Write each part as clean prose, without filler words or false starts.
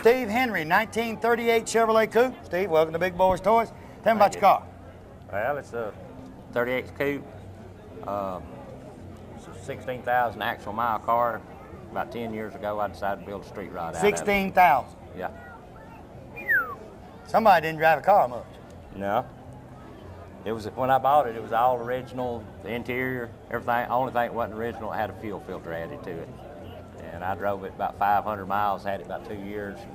Steve Henry, 1938 Chevrolet Coupe. Steve, welcome to Big Boyz Toys. Tell me about your car. Well, it's a 38 Coupe. It's a 16,000 actual mile car. About 10 years ago, I decided to build a street rod out of it. 16,000. Yeah. Somebody didn't drive a car much. No. It was when I bought it. It was all original. The interior, everything. Only thing that wasn't original, it had a fuel filter added to it. And I drove it about 500 miles. Had it about 2 years. And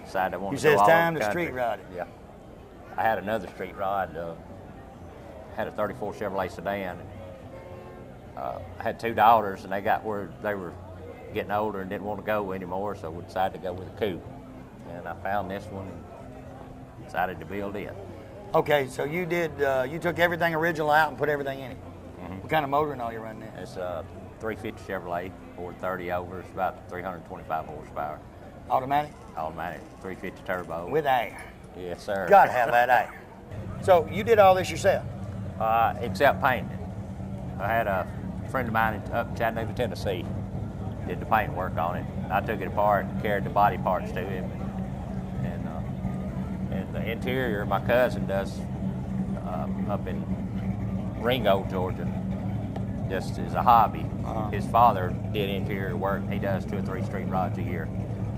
decided I wanted to go all over the country. You said it's time to street ride it. Yeah. I had another street rod. Had a 34 Chevrolet sedan. I had two daughters, and they got where they were getting older and didn't want to go anymore, so we decided to go with a coupe. And I found this one and decided to build it. Okay, so you did. You took everything original out and put everything in it. Mm-hmm. What kind of motor and all you running there? It's a 350 Chevrolet, 430 over. It's about 325 horsepower. Automatic? Automatic, 350 turbo. With air. Yes, sir. Gotta have that air. So you did all this yourself? Except painting it. I had a friend of mine up in Chattanooga, Tennessee, did the paint work on it. I took it apart and carried the body parts to him. And the interior, my cousin does up in Ringo, Georgia, just as a hobby. His father did interior work. He does 2 or 3 street rods a year.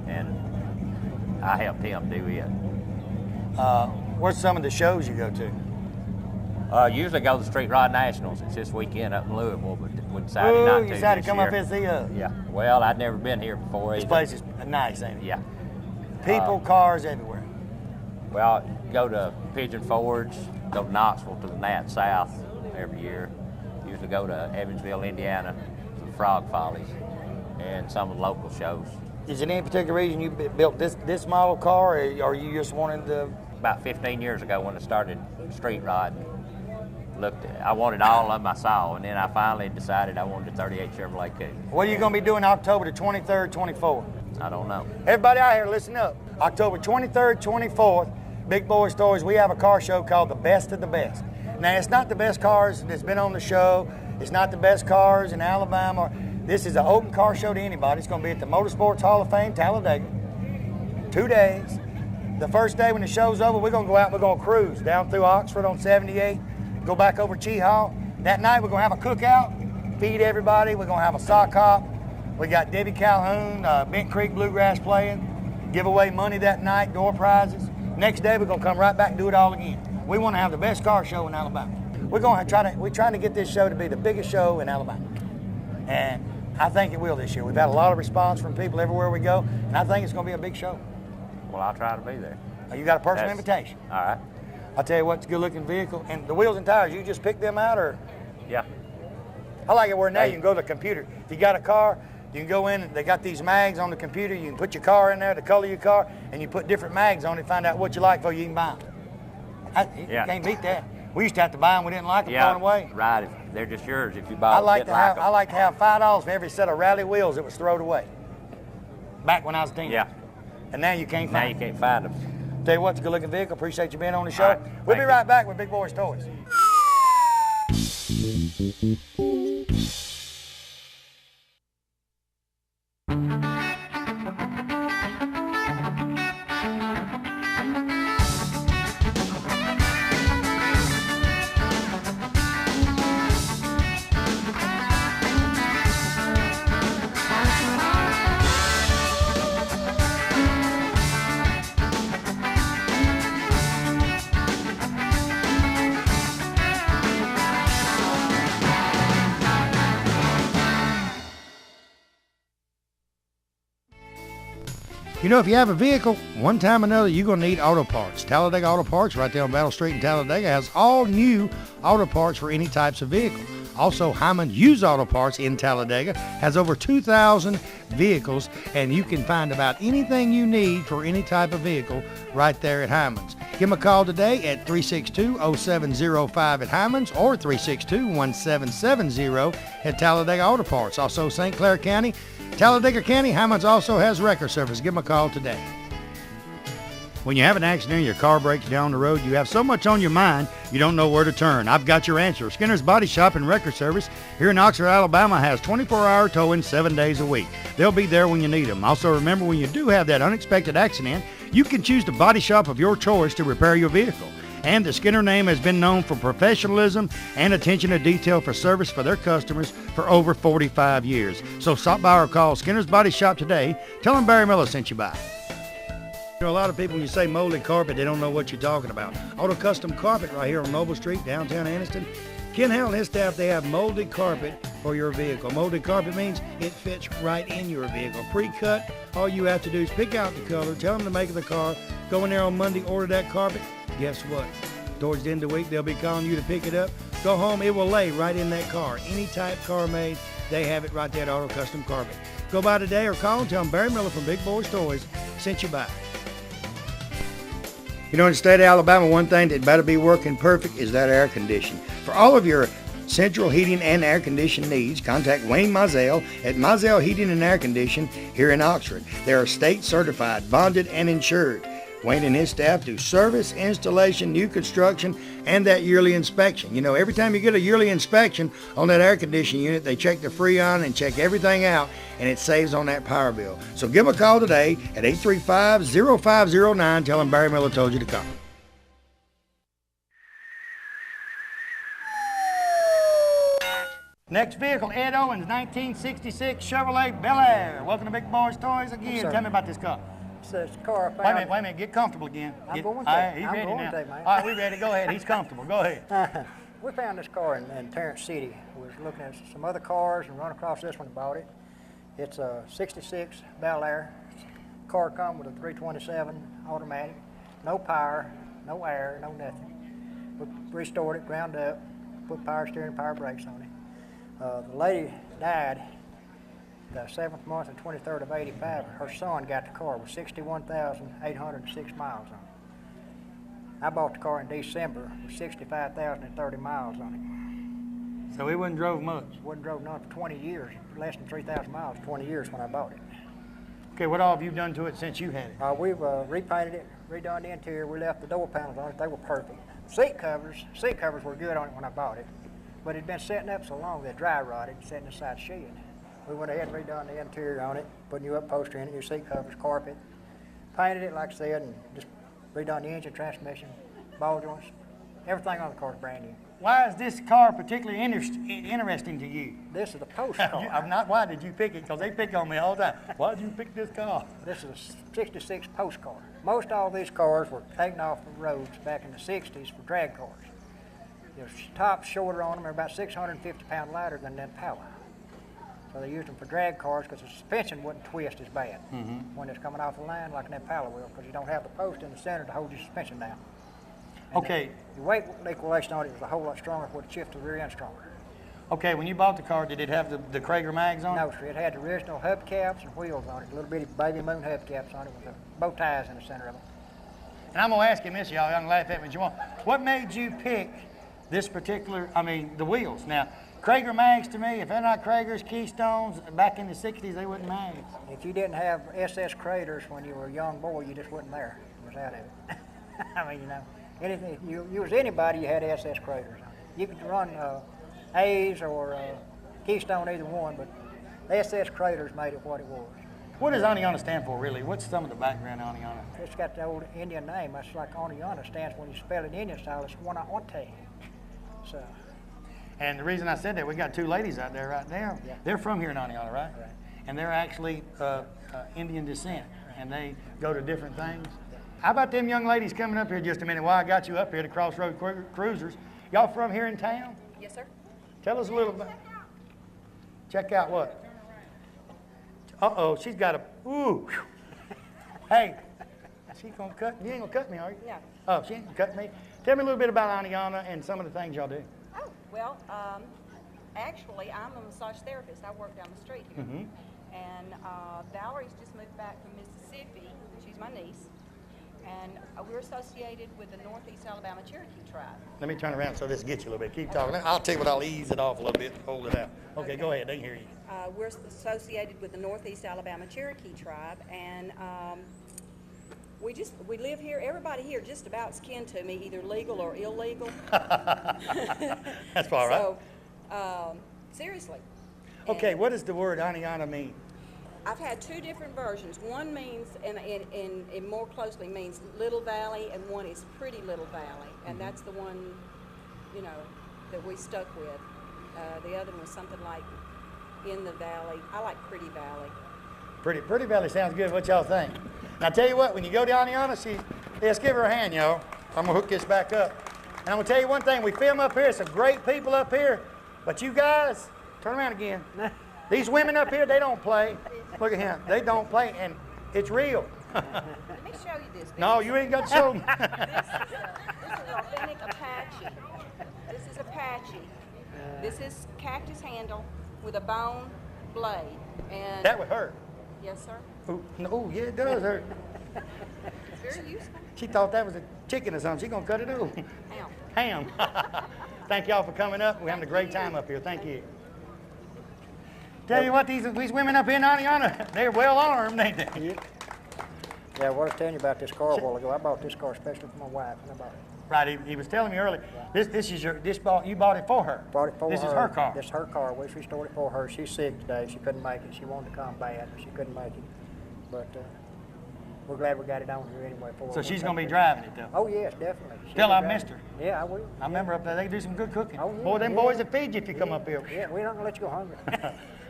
And I helped him do it. What's some of the shows you go to? Usually go to the Street Rod Nationals. It's this weekend up in Louisville, but we decided not to. You decided to come year. up and see us. Yeah. Well, I'd never been here before either. This place is nice, ain't it? Yeah. People, cars everywhere. Well, go to Pigeon Forge, go to Knoxville to the Nat South every year. Usually go to Evansville, Indiana, to the Frog Follies, and some of the local shows. Is there any particular reason you built this model car, or you just wanted to? About 15 years ago when I started street riding, I wanted all of them I saw, and then I finally decided I wanted a 38 Chevrolet Coupe. What are you going to be doing October the 23rd, 24th? I don't know. Everybody out here, listen up. October 23rd, 24th, Big Boyz Toys, we have a car show called The Best of the Best. Now, it's not the best cars that's been on the show. It's not the best cars in Alabama. This is an open car show to anybody. It's going to be at the Motorsports Hall of Fame, Talladega. 2 days. The first day when the show's over, we're going to go out and we're going to cruise down through Oxford on 78, go back over Cheehaw. That night, we're going to have a cookout, feed everybody. We're going to have a sock hop. We got Debbie Calhoun, Bent Creek Bluegrass playing, give away money that night, door prizes. Next day, we're going to come right back and do it all again. We want to have the best car show in Alabama. We're trying to get this show to be the biggest show in Alabama. And I think it will this year. We've had a lot of response from people everywhere we go, and I think it's going to be a big show. Well, I'll try to be there. You got a personal invitation. All right. I'll tell you what, it's a good-looking vehicle. And the wheels and tires, you just pick them out, or? Yeah. I like it where now you can go to the computer. If you got a car, you can go in, and they got these mags on the computer. You can put your car in there, the color of your car, and you put different mags on it, find out what you like before you can buy them. You can't beat that. We used to have to buy them. We didn't like them thrown away. Right. They're just yours if you buy them. I like to have $5 for every set of rally wheels that was thrown away. Back when I was a teenager. Yeah. And now you can't find them. Now you can't find them. Tell you what, it's a good-looking vehicle. Appreciate you being on the show. Right. We'll be right back with Big Boyz Toys. You know, if you have a vehicle, one time or another, you're going to need auto parts. Talladega Auto Parts, right there on Battle Street in Talladega, has all new auto parts for any types of vehicle. Also, Hyman Used Auto Parts in Talladega has over 2,000 vehicles, and you can find about anything you need for any type of vehicle right there at Hyman's. Give them a call today at 362-0705 at Hyman's or 362-1770 at Talladega Auto Parts. Also, St. Clair County, Talladega County, Hyman's also has record service. Give them a call today. When you have an accident and your car breaks down the road, you have so much on your mind, you don't know where to turn. I've got your answer. Skinner's Body Shop and Record Service here in Oxford, Alabama has 24-hour towing 7 days a week. They'll be there when you need them. Also remember, when you do have that unexpected accident, you can choose the body shop of your choice to repair your vehicle. And the Skinner name has been known for professionalism and attention to detail for service for their customers for over 45 years. So stop by or call Skinner's Body Shop today. Tell them Barry Miller sent you by. You know, a lot of people, when you say molded carpet, they don't know what you're talking about. Auto Custom Carpet right here on Noble Street, downtown Anniston. Ken Howell and his staff, they have molded carpet for your vehicle. Molded carpet means it fits right in your vehicle. Pre-cut, all you have to do is pick out the color, tell them the make of the car, go in there on Monday, order that carpet. Guess what? Towards the end of the week, they'll be calling you to pick it up. Go home, it will lay right in that car. Any type car made, they have it right there at Auto Custom Carpet. Go by today or call and tell them Barry Miller from Big Boyz Toyz sent you by. You know, in the state of Alabama, one thing that better be working perfect is that air conditioning. For all of your central heating and air conditioning needs, contact Wayne Mizell at Mizell Heating and Air Conditioning here in Oxford. They are state certified, bonded, and insured. Wayne and his staff do service, installation, new construction, and that yearly inspection. You know, every time you get a yearly inspection on that air conditioning unit, they check the Freon and check everything out, and it saves on that power bill. So give them a call today at 835-0509. Tell them Barry Miller told you to come. Next vehicle, Ed Owens, 1966 Chevrolet Bel Air. Welcome to Big Boyz Toyz again. Yes, tell me about this car. It's a car I found. Wait a minute, get comfortable again. I'm going All right, to. he's I'm ready going now. to, man. All right, we ready. Go ahead. He's comfortable. Go ahead. We found this car in Terrence City. We was looking at some other cars and run across this one and bought it. It's a 66 Bel Air. Car come with a 327 automatic. No power, no air, no nothing. We restored it, ground up, put power steering, power brakes on it. The lady died the 7th month and 23rd of 85. Her son got the car with 61,806 miles on it. I bought the car in December with 65,030 miles on it. So it wasn't drove much? Wasn't drove none for 20 years, less than 3,000 miles, 20 years when I bought it. Okay, what all have you done to it since you had it? We've repainted it, redone the interior. We left the door panels on it. They were perfect. Seat covers were good on it when I bought it, but it'd been sitting up so long they dry rotted, sitting inside the shed. We went ahead and redone the interior on it, put new upholstery in it, new seat covers, carpet, painted it like I said, and just redone the engine, transmission, ball joints. Everything on the car is brand new. Why is this car particularly interesting to you? This is a post car. I'm not. Why did you pick it? Because they pick on me all the time. Why did you pick this car? This is a 66 post car. Most all these cars were taken off the roads back in the 60s for drag cars. The tops shorter on them are about 650 pounds lighter than that power. So they used them for drag cars because the suspension wouldn't twist as bad when it's coming off the line like in that power wheel, because you don't have the post in the center to hold your suspension down. And okay. The weight liquidation on it was a whole lot stronger, would shift to the rear end stronger. Okay, when you bought the car, did it have the Krager mags on it? No, sir. It had the original hubcaps and wheels on it, little bitty baby moon hubcaps on it with the bow ties in the center of it. And I'm going to ask him this, y'all. Y'all can laugh at me if you want. What made you pick this particular, the wheels? Now, Krager mags to me, if they're not Krager's, Keystones, back in the 60s, they wasn't mags. If you didn't have SS Craters when you were a young boy, you just wasn't there. You was out of it. I mean, you know, anything, you was anybody, you had SS Craters on it. You could run A's or Keystone, either one, but SS Craters made it what it was. What does Aniana stand for, really? What's some of the background of Aniana? It's got the old Indian name. That's like Aniana stands when you spell it Indian style, it's One-Ante. So. And the reason I said that, we got two ladies out there right now. Yeah. They're from here in Aniana, right? Right. And they're actually Indian descent, and they go to different things. How about them young ladies coming up here just a minute while I got you up here to Crossroad Cruisers? Y'all from here in town? Yes, sir. Tell us a little bit. Check out what? Uh-oh, she's got a, ooh. Hey, she gonna cut, you ain't gonna cut me, are you? No. Oh, she ain't gonna cut me. Tell me a little bit about Aniana and some of the things y'all do. Oh, well, actually, I'm a massage therapist. I work down the street here. Mm-hmm. And Valerie's just moved back from Mississippi. She's my niece. And we're associated with the Northeast Alabama Cherokee tribe. Let me turn around so this gets you a little bit. Keep talking. I'll tell you what, I'll ease it off a little bit, hold it out. Okay, go ahead, they can hear you. We're associated with the Northeast Alabama Cherokee tribe, and We live here. Everybody here just about's kin to me, either legal or illegal. That's all right. So, seriously. Okay, And what does the word Aniana mean? I've had two different versions. One means, and more closely means Little Valley, and one is Pretty Little Valley, and that's the one, you know, that we stuck with. The other one was something like In the Valley. I like Pretty Valley. Pretty Valley sounds good. What y'all think? Now, I tell you what, when you go to Aniana, let's give her a hand, y'all. I'm going to hook this back up. And I'm going to tell you one thing. We film up here. Some great people up here. But you guys, turn around again. These women up here, they don't play. Look at him. They don't play, and it's real. Let me show you this. No, you ain't got to show them. This is authentic Apache. This is Apache. This is cactus handle with a bone blade. And That would hurt. yes, sir. Ooh, no, yeah, it does hurt. It's very useful. She thought that was a chicken or something. She's going to cut it off. Ow. Ham. Thank y'all for coming up. We're having a great time up here. Thank you. Tell you what, these women up here in Aniana, they're well armed, ain't they? Yeah, what I was telling you about this car a while ago, I bought this car especially for my wife. And I bought it. Right, he was telling me earlier. You bought it for her. Bought it for her. This is her car. This is her car. We restored it for her. She's sick today. She couldn't make it. She wanted to come bad, but she couldn't make it. But we're glad we got it on here anyway for her. So she's going to be driving it, though. Oh, yes, definitely. She'll Tell be I driving missed it. her. Yeah, I will. I remember up there, they do some good cooking. Oh, yeah, Boy, them yeah. boys will feed you if you come up here. Yeah, we're not going to let you go hungry.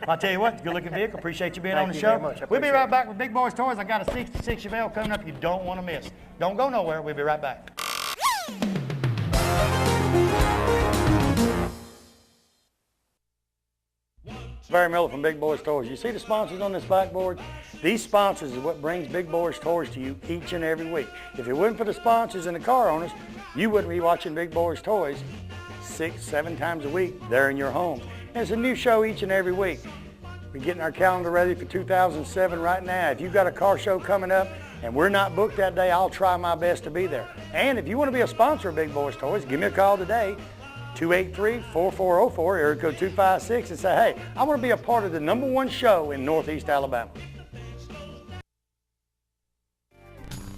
I'll tell you what, good looking vehicle. Appreciate you being Thank on the you show. very much. I We'll be appreciate right it. back with Big Boyz Toys. I got a 66 Chevelle coming up you don't want to miss. Don't go nowhere. We'll be right back. Barry Miller from Big Boyz Toys. You see the sponsors on this backboard? These sponsors is what brings Big Boyz Toys to you each and every week. If it wasn't for the sponsors and the car owners, you wouldn't be watching Big Boyz Toys 6, 7 times a week there in your home. And it's a new show each and every week. We're getting our calendar ready for 2007 right now. If you've got a car show coming up and we're not booked that day, I'll try my best to be there. And if you want to be a sponsor of Big Boyz Toys, give me a call today. 283-4404, area code 256, and say, hey, I want to be a part of the #1 show in Northeast Alabama.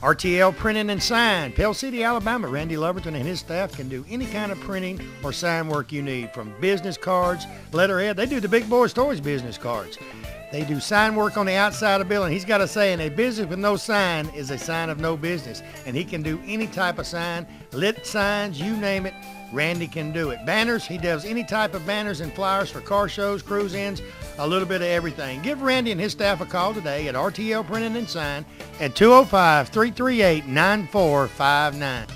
RTL Printing and Sign, Pell City, Alabama. Randy Loverton and his staff can do any kind of printing or sign work you need, from business cards, letterhead. They do the Big Boyz Toys business cards. They do sign work on the outside of the building. He's got a saying, a business with no sign is a sign of no business. And he can do any type of sign, lit signs, you name it, Randy can do it. Banners, he does any type of banners and flyers for car shows, cruise-ins, a little bit of everything. Give Randy and his staff a call today at RTL Printing and Sign at 205-338-9459.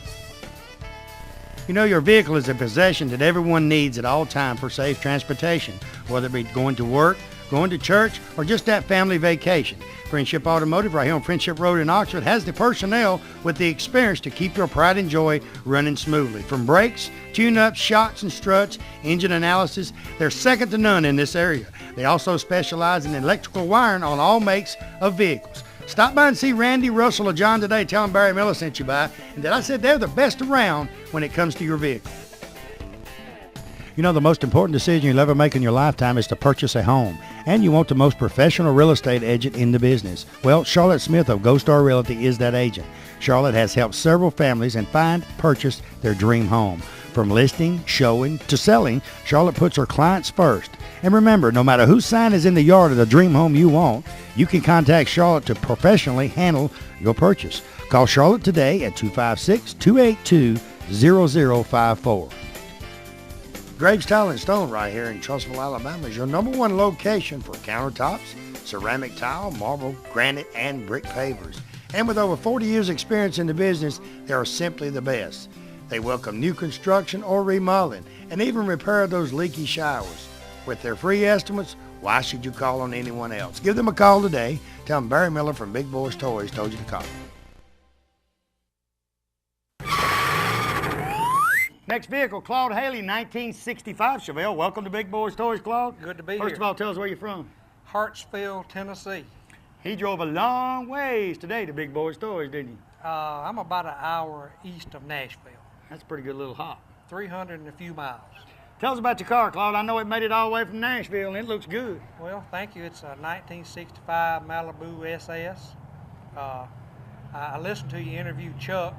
You know, your vehicle is a possession that everyone needs at all times for safe transportation, whether it be going to work, going to church, or just that family vacation. Friendship Automotive right here on Friendship Road in Oxford has the personnel with the experience to keep your pride and joy running smoothly. From brakes, tune-ups, shocks and struts, engine analysis, they're second to none in this area. They also specialize in electrical wiring on all makes of vehicles. Stop by and see Randy, Russell, or John today. Tell them Barry Miller sent you by, and that I said they're the best around when it comes to your vehicle. You know, the most important decision you'll ever make in your lifetime is to purchase a home, and you want the most professional real estate agent in the business. Well, Charlotte Smith of Gold Star Realty is that agent. Charlotte has helped several families and purchase their dream home. From listing, showing, to selling, Charlotte puts her clients first. And remember, no matter whose sign is in the yard of the dream home you want, you can contact Charlotte to professionally handle your purchase. Call Charlotte today at 256-282-0054. Graves Tile and Stone right here in Trussville, Alabama is your #1 location for countertops, ceramic tile, marble, granite, and brick pavers. And with over 40 years experience in the business, they are simply the best. They welcome new construction or remodeling and even repair those leaky showers. With their free estimates, why should you call on anyone else? Give them a call today. Tell them Barry Miller from Big Boyz Toys told you to call. Next vehicle, Claude Haley, 1965 Chevelle. Welcome to Big Boyz Toys, Claude. Good to be here. First of all, tell us where you're from. Hartsville, Tennessee. He drove a long ways today to Big Boyz Toys, didn't you? I'm about an hour east of Nashville, That's a pretty good little hop. 300 and a few miles. Tell us about your car, Claude. I know it made it all the way from Nashville, and it looks good. Well, thank you. It's a 1965 Malibu SS. I listened to you interview Chuck.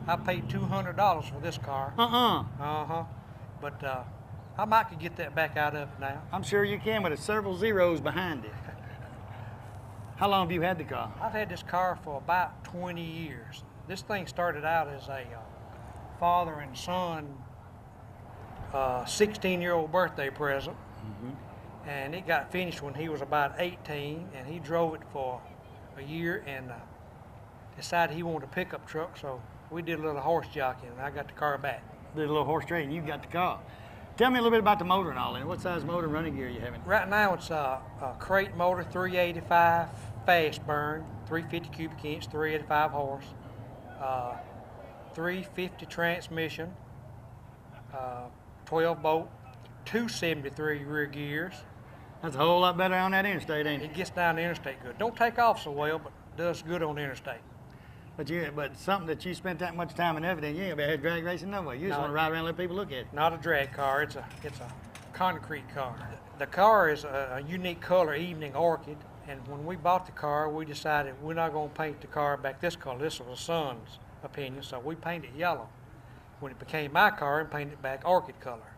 I paid $200 for this car. But I might could get that back out of it now. I'm sure you can, but it's several zeros behind it. How long have you had the car? I've had this car for about 20 years. This thing started out as a father and son 16-year-old birthday present. And it got finished when he was about 18, and he drove it for a year and decided he wanted a pickup truck, so we did a little horse jockeying, and I got the car back. Did a little horse trading, you got the car. Tell me a little bit about the motor and all that. What size motor and running gear are you having? Right now it's a crate motor, 385 fast burn, 350 cubic inch, 385 horse, 350 transmission, 12 bolt, 273 rear gears. That's a whole lot better on that interstate, ain't it? It gets down the interstate good. Don't take off so well, but does good on the interstate. But something that you spent that much time and effort in, you ain't gonna have drag racing no way. You just want to ride around and let people look at it. Not a drag car. It's a concrete car. The car is a unique color, evening orchid. And when we bought the car, we decided we're not going to paint the car back this color. This was a son's opinion, so we painted it yellow. When it became my car, and painted it back orchid color.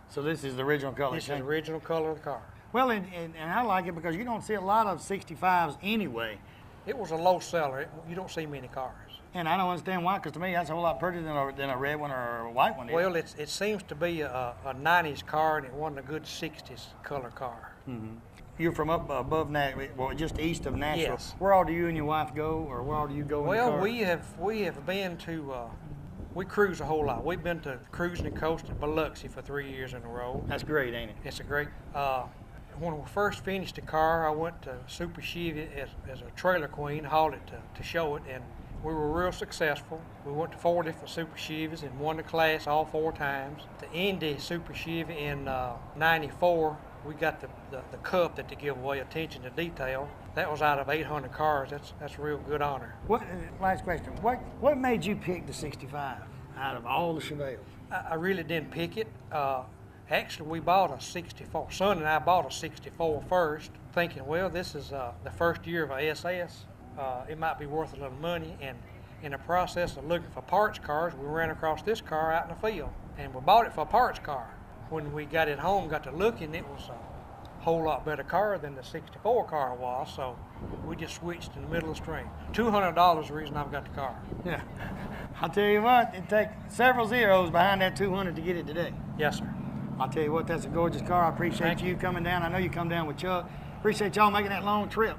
So this is the original color. This is the original color of the car. Well, and I like it because you don't see a lot of 65s anyway. It was a low seller. You don't see many cars. And I don't understand why, because to me that's a whole lot prettier than a red one or a white one. Well, it seems to be a 90s car, and it wasn't a good 60s color car. Mm-hmm. You're from up above Nashville, well, just east of Nashville. Yes. Where all do you and your wife go, or where all do you go in the car? Well, we have been to, we cruise a whole lot. We've been to Cruising the Coast at Biloxi for 3 years in a row. That's great, ain't it? It's a great, when we first finished the car, I went to Super Chevy as a trailer queen, hauled it to show it, and we were real successful. We went to 4 different Super Chevys and won the class all 4 times. The Indy Super Chevy in '94, we got the cup that they give away, attention to detail. That was out of 800 cars. That's a real good honor. Last question. What made you pick the 65 out of all the Chevelles? I really didn't pick it. Actually, we bought a 64. Son and I bought a 64 first, thinking, well, this is the first year of a SS. It might be worth a little money. And in the process of looking for parts cars, we ran across this car out in the field. And we bought it for a parts car. When we got it home, got to looking, it was a whole lot better car than the 64 car was. So we just switched in the middle of the string. $200 is the reason I've got the car. Yeah. I'll tell you what, it takes several zeros behind that 200 to get it today. Yes, sir. I'll tell you what, that's a gorgeous car. I appreciate you coming down. I know you come down with Chuck. Appreciate y'all making that long trip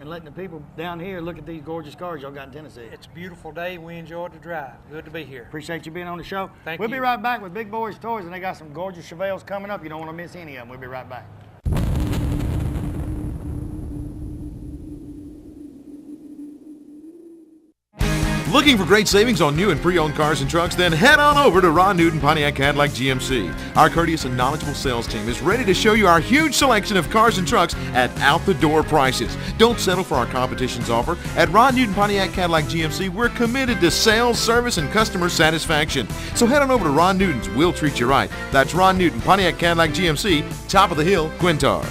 and letting the people down here look at these gorgeous cars y'all got in Tennessee. It's a beautiful day. We enjoyed the drive. Good to be here. Appreciate you being on the show. Thank you. We'll be right back with Big Boyz Toyz, and they got some gorgeous Chevelles coming up. You don't want to miss any of them. We'll be right back. Looking for great savings on new and pre-owned cars and trucks? Then head on over to Ron Newton Pontiac Cadillac GMC. Our courteous and knowledgeable sales team is ready to show you our huge selection of cars and trucks at out-the-door prices. Don't settle for our competition's offer. At Ron Newton Pontiac Cadillac GMC, we're committed to sales, service, and customer satisfaction. So head on over to Ron Newton's. We'll treat you right. That's Ron Newton Pontiac Cadillac GMC, top of the hill, Quintard.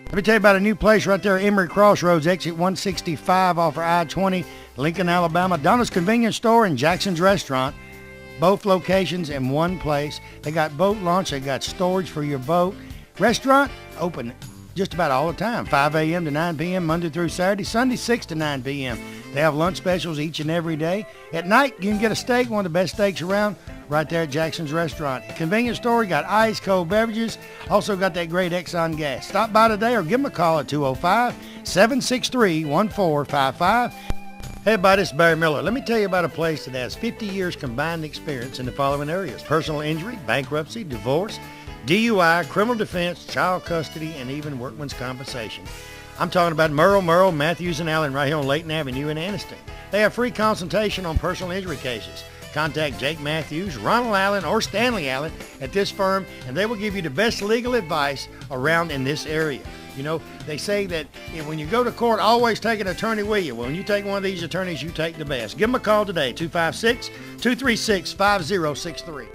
Let me tell you about a new place right there, Emory Crossroads, exit 165 off of I-20, Lincoln, Alabama. Donna's Convenience Store and Jackson's Restaurant, both locations in one place. They got boat launch, they got storage for your boat. Restaurant open just about all the time, 5 a.m. to 9 p.m., Monday through Saturday, Sunday 6 to 9 p.m. They have lunch specials each and every day. At night, you can get a steak, one of the best steaks around, right there at Jackson's Restaurant. Convenience store, got ice cold beverages, also got that great Exxon gas. Stop by today or give them a call at 205-763-1455. Hey everybody, it's Barry Miller. Let me tell you about a place that has 50 years combined experience in the following areas: personal injury, bankruptcy, divorce, DUI, criminal defense, child custody, and even workman's compensation. I'm talking about Merle, Matthews, and Allen right here on Layton Avenue in Anniston. They have free consultation on personal injury cases. Contact Jake Matthews, Ronald Allen, or Stanley Allen at this firm, and they will give you the best legal advice around in this area. You know, they say that when you go to court, always take an attorney with you. Well, when you take one of these attorneys, you take the best. Give them a call today, 256-236-5063.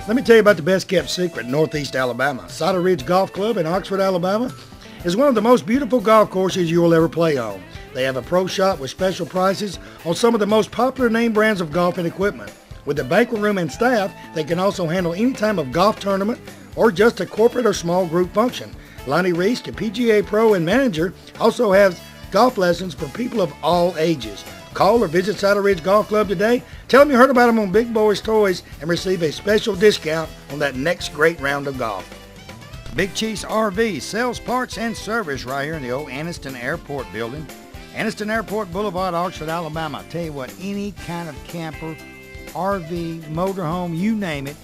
Let me tell you about the best kept secret in Northeast Alabama. Cider Ridge Golf Club in Oxford, Alabama is one of the most beautiful golf courses you will ever play on. They have a pro shop with special prices on some of the most popular name brands of golf and equipment. With the banquet room and staff, they can also handle any type of golf tournament or just a corporate or small group function. Lonnie Reese, the PGA Pro and manager, also has golf lessons for people of all ages. Call or visit Cider Ridge Golf Club today. Tell them you heard about them on Big Boyz Toys and receive a special discount on that next great round of golf. Big Chiefs RV sells parts and service right here in the old Anniston Airport building. Anniston Airport Boulevard, Oxford, Alabama. I tell you what, any kind of camper, RV, motorhome, you name it,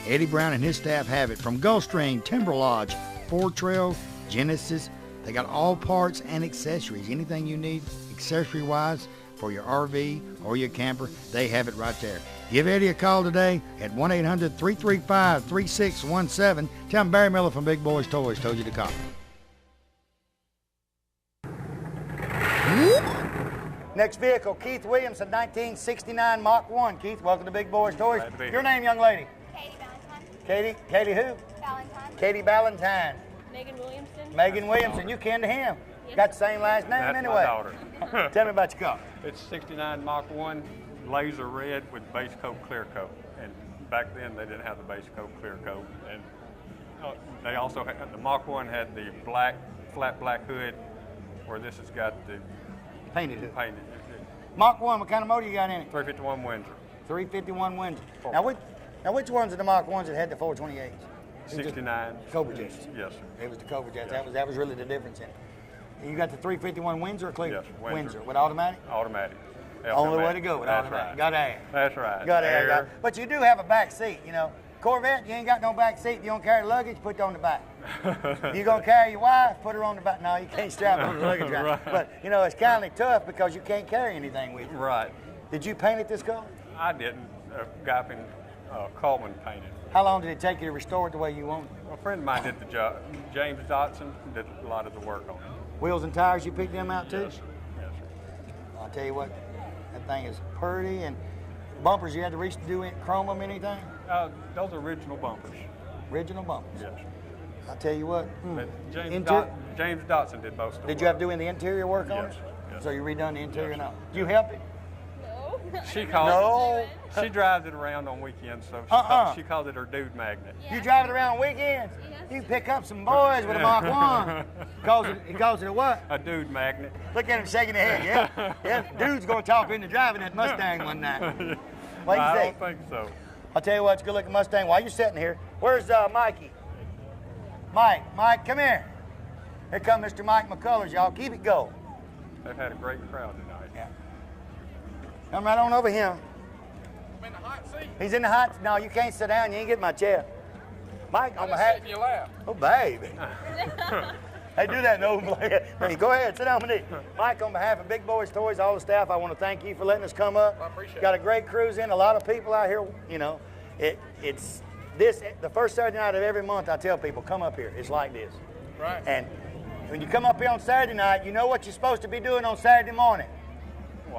Eddie Brown and his staff have it. From Gulfstream, Timber Lodge, Ford Trail, Genesis, they got all parts and accessories. Anything you need accessory-wise for your RV or your camper, they have it right there. Give Eddie a call today at 1-800-335-3617. Tell him Barry Miller from Big Boyz Toys told you to call. Next vehicle, Keith Williamson, 1969 Mach 1. Keith, welcome to Big Boyz Toys. Your name, young lady? Katie Valentine. Katie who? Valentine. Katie Valentine. Megan Williamson. Megan Williamson, you kin to him. Yes. Got the same last name That's anyway. my daughter. Tell me about your car. It's 69 Mach 1, laser red with base coat, clear coat. And back then they didn't have the base coat, clear coat. And they also had, the Mach 1 had the black, flat black hood, where this has got the Painted hood. painted. Mach 1, what kind of motor you got in it? 351 Windsor. 351 Windsor. Oh. Now which ones are the Mach 1s that had the 428s? 69. Cobra Jets. Yes, sir. It was the Cobra Jets. Yes. That was really the difference in it. And you got the 351 Windsor or clear? Yes, Windsor. With automatic? Automatic. Only way to go with That's automatic. right. Got air. That's right. Got air. Air. But you do have a back seat, you know. Corvette, you ain't got no back seat. You don't carry luggage, put it on the back. You gonna carry your wife, put her on the back. No, you can't strap her on the luggage rack. Right. But you know, it's kind of tough because you can't carry anything with you. Right. Did you paint it this color? I didn't. A guy in Coleman painted. How long did it take you to restore it the way you wanted? A friend of mine did the job. James Dotson did a lot of the work on it. Wheels and tires, you picked them out too? Yes, sir. Yes, sir. I'll tell you what, that thing is pretty. And bumpers, you had to do it, chrome them, anything? Those are original bumpers. Original bumpers. Yes, sir. I'll tell you what. But James, Inter- James Dotson did most of the Did work. you have to do any of the interior work on Yes, it? yes. So you redone the interior Yes. now? Did you help it? No. She calls No. She drives it around on weekends, so she calls it her dude magnet. You drive it around weekends? Yes. You pick up some boys with a Mach 1. He calls it a what? A dude magnet. Look at him shaking his head. Yeah, dude's gonna talk into driving that Mustang one night. What you I say? don't think so. I'll tell you what, it's a good looking Mustang. While you're sitting here, where's Mikey? Mike, come here. Here come Mr. Mike McCullers, y'all. Keep it going. They've had a great crowd tonight. Yeah. Come right on over here. I'm in the hot seat. He's in the hot. No, you can't sit down. You ain't getting my chair. Mike, on behalf. If you laugh. Oh, baby. Hey, do that, no. Hey, go ahead, sit down with me. Mike, on behalf of Big Boyz Toys, all the staff, I want to thank you for letting us come up. I appreciate Got it. a great cruise in. A lot of people out here. You know, it's the first Saturday night of every month. I tell people, come up here. It's like this. Right. And when you come up here on Saturday night, you know what you're supposed to be doing on Saturday morning.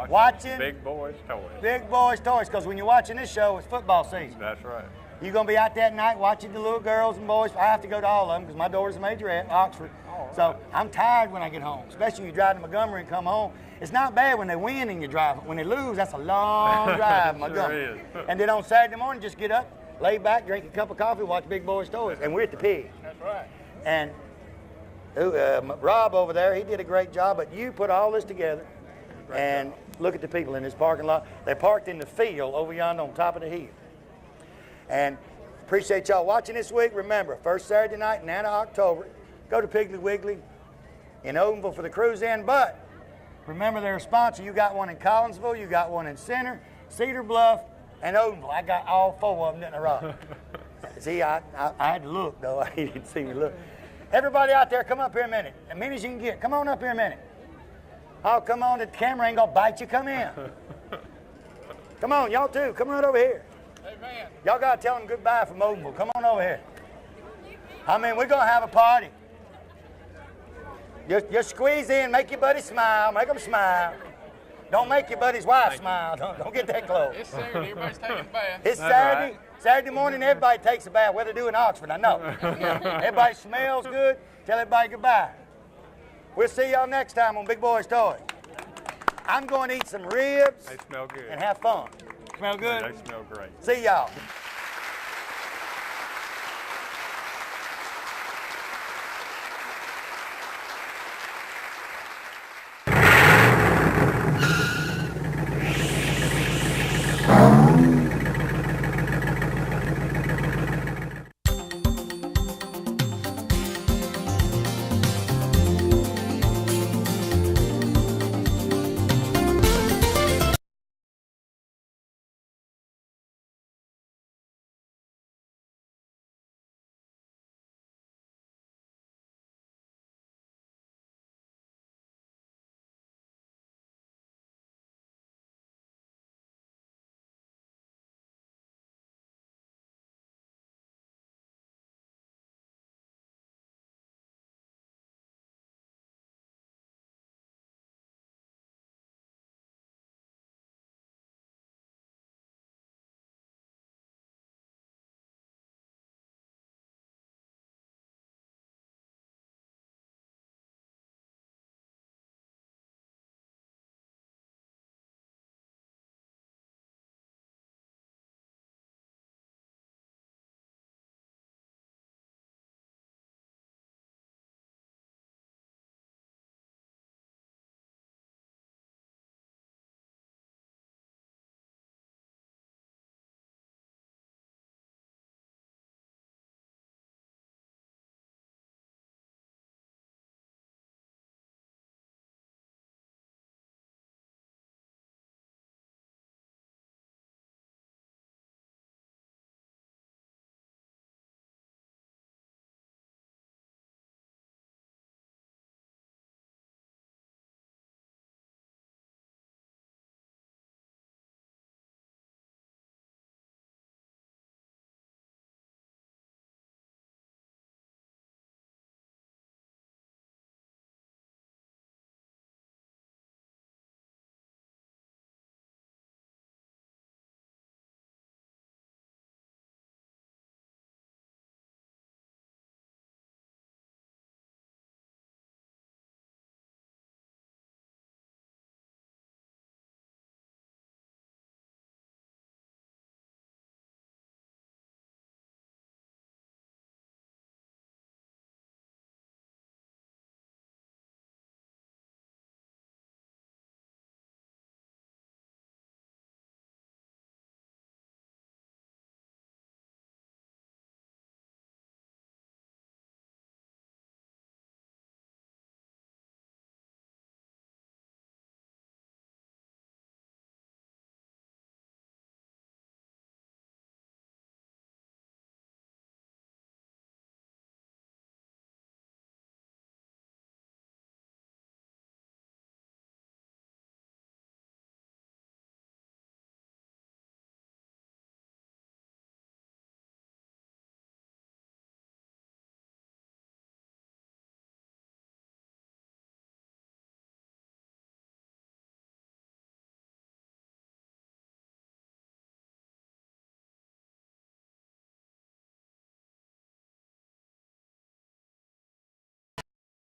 Watching Big Boyz Toys. Big Boyz Toys, because when you're watching this show, it's football season. That's right. You're going to be out that night watching the little girls and boys. I have to go to all of them because my daughter's a majorette, Oxford. So I'm tired when I get home, especially when you drive to Montgomery and come home. It's not bad when they win and you drive. When they lose, that's a long drive, Montgomery. Sure is. And then on Saturday morning, just get up, lay back, drink a cup of coffee, watch Big Boyz Toys. And we're at the Pig. That's right. And Rob over there, he did a great job, but you put all this together. And look at the people in this parking lot. They parked in the field over yonder on top of the hill. And appreciate y'all watching this week. Remember, first Saturday night in October, go to Piggly Wiggly in Odenville for the cruise in. But remember, they're a sponsor. You got one in Collinsville, you got one in Center, Cedar Bluff, and Odenville. I got all four of them in a row. See, I had to look, though. He didn't see me look. Everybody out there, come up here a minute. As many as you can get. Come on up here a minute. Oh, come on. The camera ain't going to bite you. Come in. Come on, y'all too. Come right over here. Amen. Y'all got to tell them goodbye from Odenville. Come on over here. I mean, we're going to have a party. Just squeeze in. Make your buddy smile. Make them smile. Don't make your buddy's wife smile. Don't get that close. It's Saturday. Everybody's taking a bath. It's That's Saturday. right. Saturday morning, everybody takes a bath. What they do in Oxford, I know. Everybody smells good. Tell everybody goodbye. We'll see y'all next time on Big Boyz Toys. I'm going to eat some ribs They smell good. and have fun. Smell good? They smell great. See y'all.